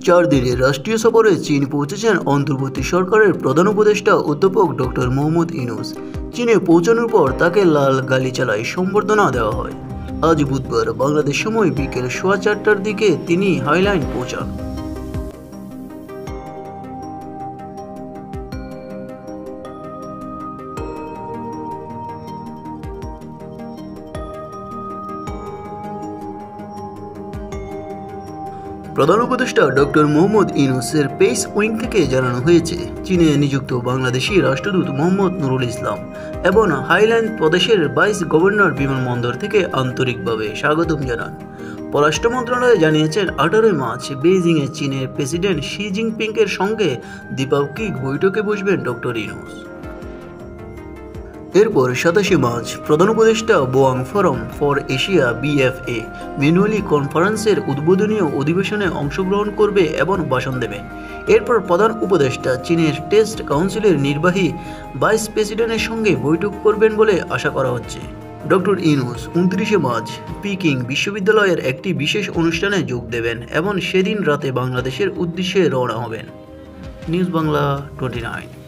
4 দিনের রাষ্ট্রীয় সফরে চীন পৌঁছেছেন অন্তর্বর্তী সরকারের প্রধান উপদেষ্টা অধ্যাপক ডক্টর মোহাম্মদ ইউনূস। চীনে পৌঁছানোর পর তাকে লাল গালিচালায় সম্বর্ধনা দেওয়া হয়। আজ বুধবার বাংলাদেশ সময় বিকেল 4:15টার দিকে তিনি হাইলাইন পৌঁছান। প্রধান উপদেষ্টা ডক্টর মোহাম্মদ ইউনূসের পেস উইং থেকে জানানো হয়েছে, চীনে নিযুক্ত বাংলাদেশি রাষ্ট্রদূত মোহাম্মদ নুরুল ইসলাম এবং হাইল্যান্ড প্রদেশের ভাইস গভর্নর বিমানবন্দর থেকে আন্তরিকভাবে স্বাগতম জানান। পররাষ্ট্র মন্ত্রণালয় জানিয়েছেন, 18 মার্চ বেইজিংয়ে চীনের প্রেসিডেন্ট শি জিনপিংয়ের সঙ্গে দ্বিপাক্ষিক বৈঠকে বসবেন ডক্টর ইউনূস। এরপর 27 মার্চ প্রধান উপদেষ্টা Boao forum for Asia BFA ম্যানুয়ালি কনফারেন্সের উদ্বোধনী অধিবেশনে অংশগ্রহণ করবে এবং ভাষণ দেবেন। এরপর প্রধান উপদেষ্টা চীনের টেস্ট কাউন্সিলের নির্বাহী ভাইস প্রেসিডেন্টের সঙ্গে বৈঠক করবেন বলে আশা করা হচ্ছে। ডক্টর ইউনূস 29 মার্চ পিকিং বিশ্ববিদ্যালয়ের একটি বিশেষ অনুষ্ঠানে যোগ দেবেন এবং সেদিন রাতে বাংলাদেশের উদ্দেশ্যে রওনা হবেন। নিউজ বাংলা 29।